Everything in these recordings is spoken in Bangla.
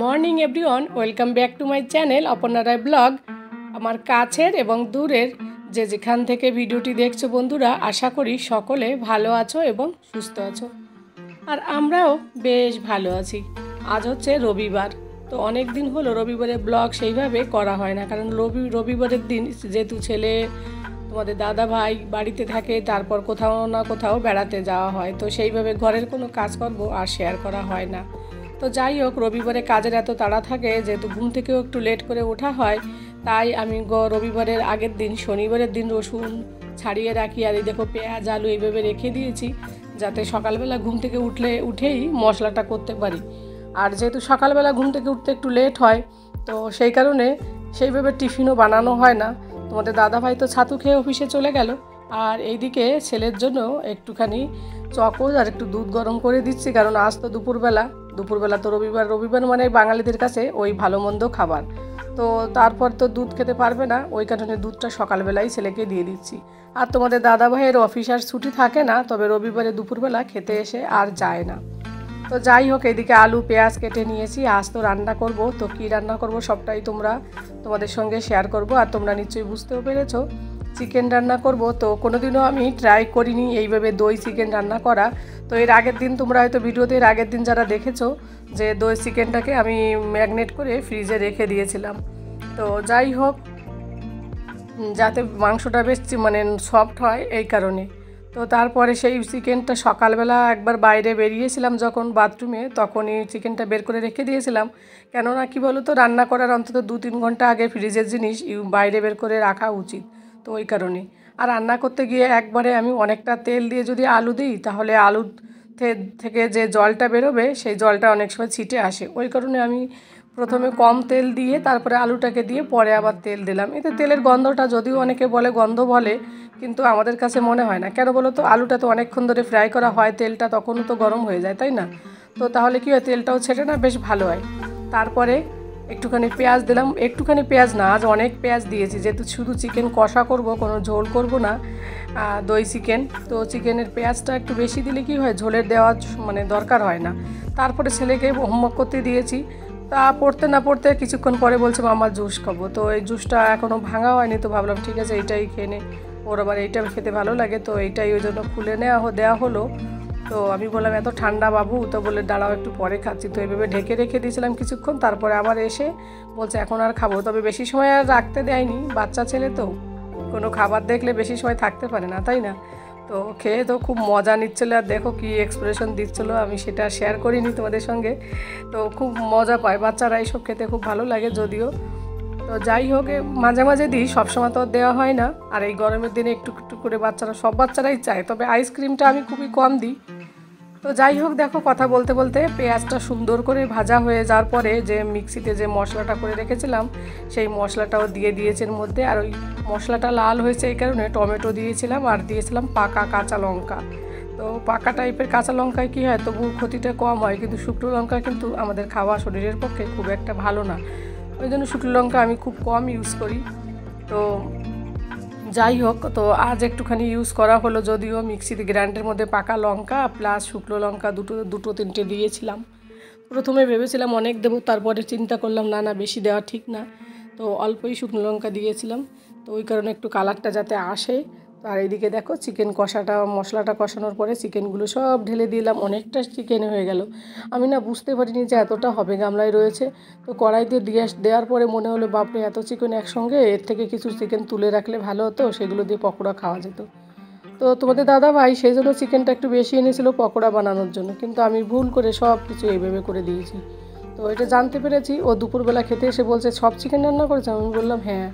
Morning everyone, welcome back to my channel Aparna Roy blog. আমার কাছের এবং দূরের যে যেখান থেকে ভিডিওটি দেখছো বন্ধুরা, আশা করি সকলে ভালো আছো এবং সুস্থ আছো। আর আমরাও বেশ ভালো আছি। আজ হচ্ছে রবিবার, তো অনেক দিন হলো রবিবারে ব্লগ সেইভাবে করা হয় না, কারণ রবিবারের দিন যেহেতু ছেলে তোমাদের দাদা ভাই বাড়িতে থাকে, তারপর কোথাও না কোথাও বেড়াতে যাওয়া হয়, তো সেইভাবে ঘরের কোনো কাজকর্ম আর শেয়ার করা হয় না। তো যাই হোক, রবিবারে কাজের এত তাড়া থাকে, যেহেতু ঘুম থেকেও একটু লেট করে ওঠা হয়, তাই আমি রবিবারের আগের দিন শনিবারের দিন রসুন ছাড়িয়ে রাখি। আর এই দেখো, পেঁয়াজ আলু এইভাবে রেখে দিয়েছি, যাতে সকালবেলা ঘুম থেকে উঠেই মশলাটা করতে পারি। আর যেহেতু সকালবেলা ঘুম থেকে উঠতে একটু লেট হয়, তো সেই কারণে সেইভাবে টিফিনও বানানো হয় না। তোমাদের দাদাভাই তো ছাতু খেয়ে অফিসে চলে গেল, আর এইদিকে ছেলের জন্য একটুখানি চকোজ আর একটু দুধ গরম করে দিচ্ছি, কারণ আজ তো দুপুরবেলা তো রবিবার মানে বাঙালিদের কাছে ওই ভালো মন্দ খাবার, তো তারপর তো দুধ খেতে পারবে না, ওই কারণে দুধটা সকালবেলাই ছেলেকে দিয়ে দিচ্ছি। আর তোমাদের দাদাভাইয়ের অফিস আর ছুটি থাকে না, তবে রবিবারে দুপুরবেলা খেতে এসে আর যায় না। তো যাই হোক, এদিকে আলু পেঁয়াজ কেটে নিয়েছি। আজ তো রান্না করব, তো কী রান্না করব সবটাই তোমাদের সঙ্গে শেয়ার করব। আর তোমরা নিশ্চয়ই বুঝতেও পেরেছো, চিকেন রান্না করব। তো কোনোদিনও আমি ট্রাই করিনি এইভাবে দই চিকেন রান্না করা। তো এর আগের দিন তোমরা হয়তো ভিডিওতে এর আগের দিন যারা দেখেছো, যে দই চিকেনটাকে আমি ম্যাগনেট করে ফ্রিজে রেখে দিয়েছিলাম। তো যাই হোক, যাতে মাংসটা বেশ সফট হয় এই কারণে। তো তারপরে সেই চিকেনটা সকালবেলা একবার বাইরে বেরিয়েছিলাম যখন বাথরুমে, তখনই চিকেনটা বের করে রেখে দিয়েছিলাম। কেননা কি বলো তো, রান্না করার অন্তত 2-3 ঘন্টা আগে ফ্রিজের জিনিস বাইরে বের করে রাখা উচিত, তো ওই কারণে। আর রান্না করতে গিয়ে একবারে আমি অনেকটা তেল দিয়ে যদি আলু দিই, তাহলে আলু থেকে যে জলটা বেরোবে সেই জলটা অনেক সময় ছিটে আসে। ওই কারণে আমি প্রথমে কম তেল দিয়ে তারপরে আলুটাকে দিয়ে পরে আবার তেল দিলাম। এতে তেলের গন্ধটা, যদিও অনেকে বলে গন্ধ বলে, কিন্তু আমাদের কাছে মনে হয় না। কেন বলো তো, আলুটা তো অনেকক্ষণ ধরে ফ্রাই করা হয়, তেলটা তখনও তো গরম হয়ে যায়, তাই না? তো তাহলে কি হয়, তেলটাও ছেটে না, বেশ ভালো হয়। তারপরে একটুখানি পেঁয়াজ দিলাম, একটুখানি পেঁয়াজ না, আজ অনেক পেঁয়াজ দিয়েছি, যেহেতু শুধু চিকেন কষা করব, কোনো ঝোল করব না, দই চিকেন। তো চিকেনের পেঁয়াজটা একটু বেশি দিলে কি হয়, ঝোলের দেওয়া দরকার হয় না। তারপরে ছেলেকে হোমওয়ার্ক করতে দিয়েছি। তা পড়তে না পড়তে কিছুক্ষণ পরে বলছে মামা জুস খাবো। তো এই জুসটা এখনও ভাঙা হয়নি, তো ভাবলাম ঠিক আছে এইটাই খেয়ে নে, ওর আবার এইটা খেতে ভালো লাগে, তো এইটাই ওই জন্য খুলে দেওয়া হলো। তো আমি বললাম এত ঠান্ডা বাবু, তো বলে দাঁড়াও একটু পরে খাচ্ছি। তো এইভাবে ঢেকে রেখে দিয়েছিলাম কিছুক্ষণ, তারপরে আবার এসে বলছে এখন আর খাবো। তবে বেশি সময় আর রাখতে দেয়নি, বাচ্চা ছেলে তো কোনো খাবার দেখলে বেশি সময় থাকতে পারে না, তাই না? তো খেয়ে তো খুব মজা নিচ্ছিলো, আর দেখো কি এক্সপ্রেশন দিচ্ছিলো, আমি সেটা শেয়ার করিনি তোমাদের সঙ্গে। তো খুব মজা পায় বাচ্চারা, এইসব খেতে খুব ভালো লাগে যদিও। তো যাই হোক, মাঝে মাঝে দিই, সবসময় তো দেওয়া হয় না। আর এই গরমের দিনে একটু একটু করে সব বাচ্চারাই চায়, তবে আইসক্রিমটা আমি খুবই কম দিই। তো যাই হোক, দেখো কথা বলতে বলতে পেঁয়াজটা সুন্দর করে ভাজা হয়ে যাওয়ার পরে যে মিক্সিতে যে মশলাটা করে রেখেছিলাম, সেই মশলাটাও দিয়ে দিয়েছি এর মধ্যে। আর ওই মশলাটা লাল হয়েছে এই কারণে টমেটো দিয়েছিলাম, আর দিয়েছিলাম পাকা কাঁচা লঙ্কা। তো পাকা টাইপের কাঁচা লঙ্কায় কী হয়, তবু ক্ষতিটা কম হয়, কিন্তু শুকনো লঙ্কা কিন্তু আমাদের খাওয়া শরীরের পক্ষে খুব একটা ভালো না, ওই জন্য শুকনো লঙ্কা আমি খুব কম ইউজ করি। তো যাই হোক, তো আজ একটুখানি ইউজ করা হলো, যদিও মিক্সিতে গ্রাইন্ডের মধ্যে পাকা লঙ্কা প্লাস শুকনো লঙ্কা দুটো তিনটে দিয়েছিলাম। প্রথমে ভেবেছিলাম অনেক দেবো, তারপরে চিন্তা করলাম না বেশি দেওয়া ঠিক না, তো অল্পই শুকনো লঙ্কা দিয়েছিলাম। তো ওই কারণে একটু কালারটা যাতে আসে। আর এইদিকে দেখো, চিকেন মশলাটা কষানোর পরে চিকেনগুলো সব ঢেলে দিলাম, অনেকটা চিকেন হয়ে গেল। আমি বুঝতে পারিনি যে এতটা হবে, গামলায় রয়েছে। তো কড়াইতে দেওয়ার পরে মনে হলো বাপরে, এত চিকেন একসঙ্গে, এর থেকে কিছু চিকেন তুলে রাখলে ভালো হতো, সেগুলো দিয়ে পকোড়া খাওয়া যেত। তো তোমাদের দাদা ভাই সেই জন্য চিকেনটা একটু বেশি এনেছিল পকোড়া বানানোর জন্য, কিন্তু আমি ভুল করে সব কিছু এইভাবে করে দিয়েছি। তো এটা জানতে পেরেছি, ও দুপুরবেলা খেতে এসে বলছে সব চিকেন রান্না করেছে। আমি বললাম হ্যাঁ।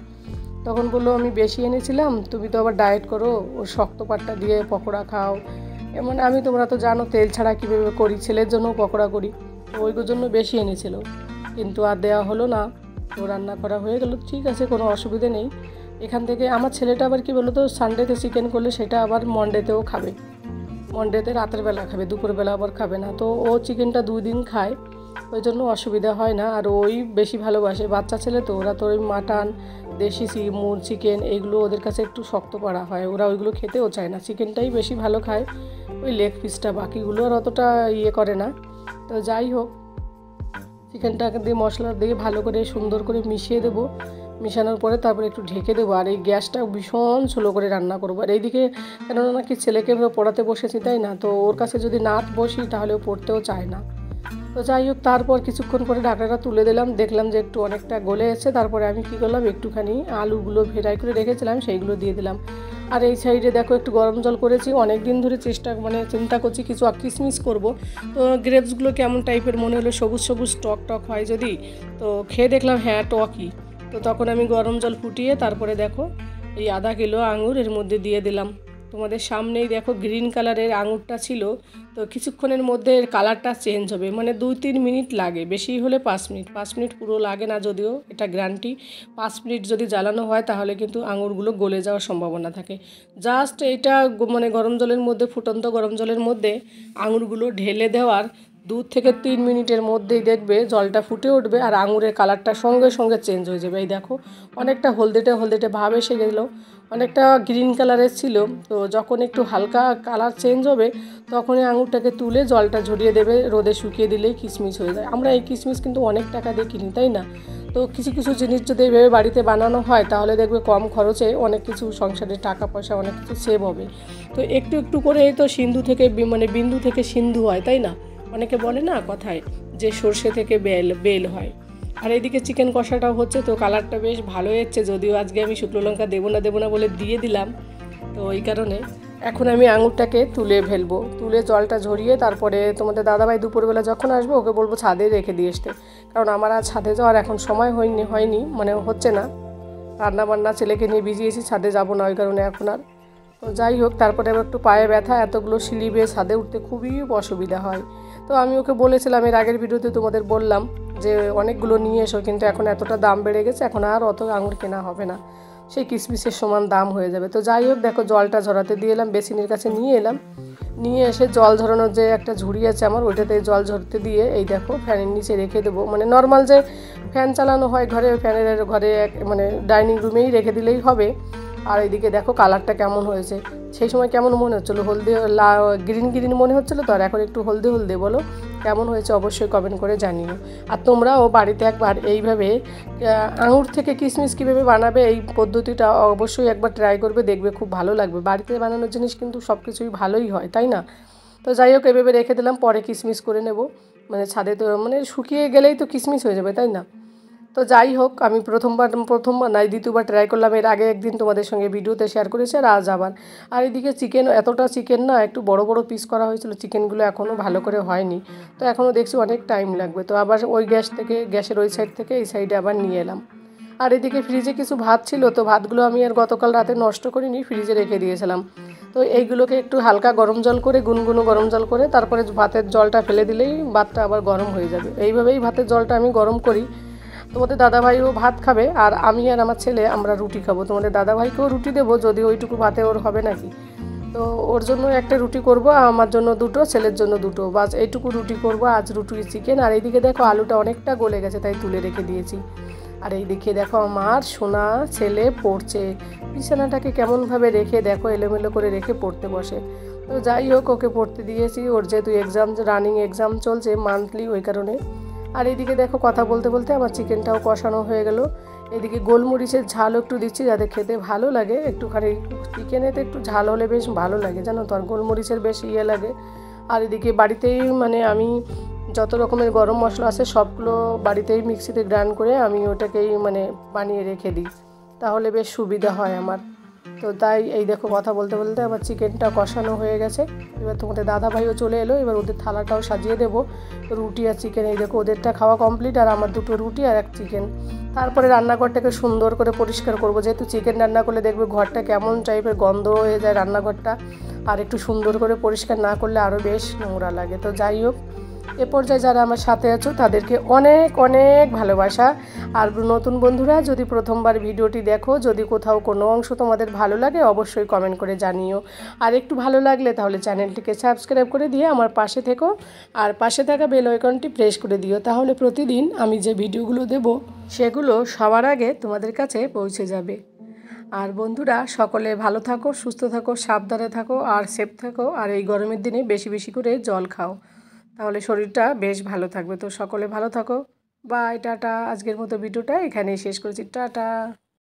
তখন বললো আমি বেশি এনেছিলাম, তুমি তো আবার ডায়েট করো, ওর শক্ত পাটটা দিয়ে পকোড়া খাও। তোমরা তো জানো তেল ছাড়া কীভাবে করি, ছেলের জন্যও পকোড়া করি, তো ওইগুলোর জন্য বেশি এনেছিল, কিন্তু আর দেওয়া হলো না। তো রান্না করা হয়ে গেল, ঠিক আছে, কোনো অসুবিধে নেই। এখান থেকে আমার ছেলেটা আবার কি বলো তো, সানডেতে চিকেন করলে সেটা আবার মন্ডেতেও খাবে, মন্ডেতে রাতের বেলা খাবে, দুপুরবেলা আবার খাবে না। তো ও চিকেনটা 2 দিন খায়, ওই জন্য অসুবিধা হয় না। আর ওই বেশি ভালোবাসে, বাচ্চা ছেলে তো, ওরা তো ওই মাটন, দেশি চিকেন এইগুলো ওদের কাছে একটু শক্ত পাড়া হয়, ওরা ওইগুলো খেতেও চায় না, চিকেনটাই বেশি ভালো খায়, ওই লেগ পিসটা, বাকিগুলো আর অতটা ইয়ে করে না। তো যাই হোক, চিকেনটাকে দিয়ে মশলা দিয়ে ভালো করে সুন্দর করে মিশিয়ে দেবো। মিশানোর পরে তারপরে একটু ঢেকে দেবো। আর এই গ্যাসটা ভীষণ স্লো করে রান্না করবো। আর এইদিকে কেননা নাকি ছেলেকে পড়াতে বসেছি, তাই না, তো ওর কাছে যদি না বসি তাহলে ও পড়তেও চায় না। তো যাই হোক, তারপর কিছুক্ষণ পরে ঢাকনাটা তুলে দিলাম, দেখলাম যে একটু অনেকটা গলে এসেছে। তারপরে আমি কী করলাম, একটুখানি আলুগুলো ভেরাই করে রেখেছিলাম সেইগুলো দিয়ে দিলাম। আর এই সাইডে দেখো একটু গরম জল করেছি। অনেক দিন ধরে চিন্তা করছি কিছু কিশমিশ করব। তো গ্রেপসগুলো কেমন টাইপের মনে হলো, সবুজ সবুজ টক টক হয় যদি, তো খেয়ে দেখলাম হ্যাঁ টকই। তো তখন আমি গরম জল ফুটিয়ে তারপরে দেখো এই আধা কিলো আঙুর এর মধ্যে দিয়ে দিলাম। তোমাদের সামনেই দেখো গ্রিন কালারের আঙুরটা ছিল। তো কিছুক্ষণের মধ্যে এর কালারটা চেঞ্জ হবে, মানে 2-3 মিনিট লাগে, বেশি হলে 5 মিনিট পুরো লাগে না, যদিও এটা গ্যারান্টি। 5 মিনিট যদি জ্বালানো হয় তাহলে কিন্তু আঙুরগুলো গলে যাওয়ার সম্ভাবনা থাকে। জাস্ট এটা মানে গরম জলের মধ্যে, ফুটন্ত গরম জলের মধ্যে আঙুরগুলো ঢেলে দেওয়ার 2 থেকে 3 মিনিটের মধ্যেই দেখবে জলটা ফুটে উঠবে আর আঙুরের কালারটা সঙ্গে সঙ্গে চেঞ্জ হয়ে যাবে। এই দেখো অনেকটা হলদেটে ভাব এসে গেলো, অনেকটা গ্রিন কালারের ছিল। তো যখন একটু হালকা কালার চেঞ্জ হবে তখনই আঙুরটাকে তুলে জলটা ঝরিয়ে দেবে, রোদে শুকিয়ে দিলেই কিশমিশ হয়ে যায়। আমরা এই কিশমিশ কিন্তু অনেক টাকা দিয়ে কিনি, তাই না? তো কিছু কিছু জিনিস যদি এইভাবে বাড়িতে বানানো হয় তাহলে দেখবে কম খরচে অনেক কিছু সংসারে টাকা পয়সা অনেক কিছু সেভ হবে। তো একটু একটু করে তো সিন্ধু থেকে মানে বিন্দু থেকে সিন্ধু হয়, তাই না? অনেকে বলে না কথায় যে সর্ষে থেকে বেল হয়। আর এইদিকে চিকেন কষাটাও হচ্ছে, তো কালারটা বেশ ভালো এসেছে, যদিও আজকে আমি শুকনো লঙ্কা দেবো না বলে দিয়ে দিলাম। তো ওই কারণে এখন আমি আঙুরটাকে তুলে ফেলবো, তুলে জলটা ঝরিয়ে তারপরে তোমাদের দাদাভাই দুপুরবেলা যখন আসবে ওকে বলবো ছাদে রেখে দিয়ে আসতে, কারণ আমার আর ছাদে যাওয়ার এখন সময় হয়নি মানে হচ্ছে না, রান্নাবান্না ছেলেকে নিয়ে ভিজিয়েছি, ছাদে যাব না ওই কারণে এখন আর। তো যাই হোক, তারপরে আবার একটু পায়ে ব্যথা, এতগুলো সিঁড়ি বেয়ে ছাদে উঠতে খুবই অসুবিধা হয়। তো আমি ওকে বলেছিলাম, এর আগের ভিডিওতে তোমাদের বললাম যে অনেকগুলো নিয়ে এসো, কিন্তু এখন এতটা দাম বেড়ে গেছে, এখন আর অত আঙুর কেনা হবে না, সেই কিশমিশের সমান দাম হয়ে যাবে। তো যাই হোক, দেখো জলটা ঝরাতে দিয়ে এলাম, বেসিনের কাছে নিয়ে এসে জল ঝরানোর যে একটা ঝুড়ি আছে আমার, ওইটাতে জল ঝরতে দিয়ে এই দেখো ফ্যানের নিচে রেখে দেবো। মানে নর্মাল যে ফ্যান চালানো হয় ঘরে, ফ্যানের ঘরে মানে ডাইনিং রুমেই রেখে দিলেই হবে। আর এইদিকে দেখো কালারটা কেমন হয়েছে, সেই সময় কেমন মনে হচ্ছিলো, হলদে গ্রিন মনে হচ্ছিলো, তো আর এখন একটু হলদে বলো কেমন হয়েছে অবশ্যই কমেন্ট করে জানিও। আর তোমরাও বাড়িতে একবার এইভাবে আঙুর থেকে কিশমিশ কীভাবে বানাবে এই পদ্ধতিটা অবশ্যই একবার ট্রাই করবে, দেখবে খুব ভালো লাগবে। বাড়িতে বানানোর জিনিস কিন্তু সব কিছুই ভালোই হয়, তাই না? তো যাই হোক, এভাবে রেখে দিলাম, পরে কিশমিশ করে নেব, মানে ছাদে তো মানে শুকিয়ে গেলেই তো কিশমিশ হয়ে যাবে, তাই না? তো যাই হোক, আমি প্রথমবার নাই দ্বিতীয়বার ট্রাই করলাম, এর আগে একদিন তোমাদের সঙ্গে ভিডিওতে শেয়ার করেছি আর আজ আবার। আর এদিকে এতটা চিকেন না, একটু বড় পিস করা হয়েছিল, চিকেনগুলো এখনও ভালো করে হয়নি, তো এখনও দেখছি অনেক টাইম লাগবে। তো আবার ওই গ্যাসের ওই সাইড থেকে এই সাইডে আবার নিয়ে এলাম। আর এদিকে ফ্রিজে কিছু ভাত ছিল, তো ভাতগুলো আমি আর গতকাল রাতে নষ্ট করিনি, ফ্রিজে রেখে দিয়েছিলাম। তো এইগুলোকে একটু হালকা গরম জল করে, গুনগুনো গরম জল করে তারপরে ভাতের জলটা ফেলে দিলেই ভাতটা আবার গরম হয়ে যাবে। এইভাবেই ভাতের জলটা আমি গরম করি। তোমাদের দাদাভাইও ভাত খাবে আর আমি আর আমার ছেলে আমরা রুটি খাবো। তোমাদের দাদাভাইকেও রুটি দেবো, যদি ওইটুকু ভাতে ওর হবে নাকি। তো ওর জন্য একটা রুটি করব, আমার জন্য দুটো, ছেলের জন্য দুটো, বাস এইটুকু রুটি করব আজ, রুটি চিকেন। আর এইদিকে দেখো আলুটা অনেকটা গলে গেছে, তাই তুলে রেখে দিয়েছি। আর এইদিকে দেখো আমার সোনা ছেলে পড়ছে, বিছানাটাকে কেমনভাবে রেখে দেখো এলোমেলো করে রেখে পড়তে বসে। তো যাই হোক, ওকে পড়তে দিয়েছি, ওর যেহেতু রানিং এক্সাম চলছে মান্থলি, ওই কারণে। আর এইদিকে দেখো কথা বলতে বলতে আমার চিকেনটাও কষানো হয়ে গেল। এদিকে গোলমরিচের ঝাল একটু দিচ্ছি যাতে খেতে ভালো লাগে, একটুখানি চিকেনেতে একটু ঝাল হলে বেশ ভালো লাগে, জানো তো, আর গোলমরিচের বেশ লাগে। আর এদিকে বাড়িতেই মানে আমি যত রকমের গরম মশলা আছে সবগুলো বাড়িতেই মিক্সিতে গ্রাইন্ড করে আমি ওটাকেই মানে বানিয়ে রেখে দিই, তাহলে বেশ সুবিধা হয় আমার। তো তাই এই দেখো কথা বলতে বলতে আমার চিকেনটা কষানো হয়ে গেছে। এবার তোমাদের দাদাভাইও চলে এলো, এবার ওদের থালাটাও সাজিয়ে দেবো। রুটি আর চিকেন, এই দেখো ওদেরটা খাওয়া কমপ্লিট, আর আমার দুটো রুটি আর এক চিকেন। তারপরে রান্নাঘরটাকে সুন্দর করে পরিষ্কার করব, যেহেতু চিকেন রান্না করলে দেখবে ঘরটা কেমন টাইপের গন্ধ হয়ে যায় রান্নাঘরটা, আর একটু সুন্দর করে পরিষ্কার না করলে আরও বেশ নোংরা লাগে। তো যাই হোক, এ পর্যায়ে যারা আমার সাথে আছো তাদেরকে অনেক অনেক ভালোবাসা। আর নতুন বন্ধুরা যদি প্রথমবার ভিডিওটি দেখো, যদি কোথাও কোনো অংশ তোমাদের ভালো লাগে অবশ্যই কমেন্ট করে জানিও। আর একটু ভালো লাগলে তাহলে চ্যানেলটিকে সাবস্ক্রাইব করে দিয়ে আমার পাশে থেকো, আর পাশে থাকা বেল আইকনটি প্রেস করে দিও, তাহলে প্রতিদিন আমি যে ভিডিওগুলো দেব সেগুলো সবার আগে তোমাদের কাছে পৌঁছে যাবে। আর বন্ধুরা সকলে ভালো থাকো, সুস্থ থাকো, সাবধানে থাকো আর সেফ থাকো। আর এই গরমের দিনে বেশি বেশি করে জল খাও, তাহলে শরীরটা বেশ ভালো থাকবে। তো সকলে ভালো থাকো, বাই, টাটা। আজকের মতো ভিডিওটা এখানেই শেষ করছি, টাটা।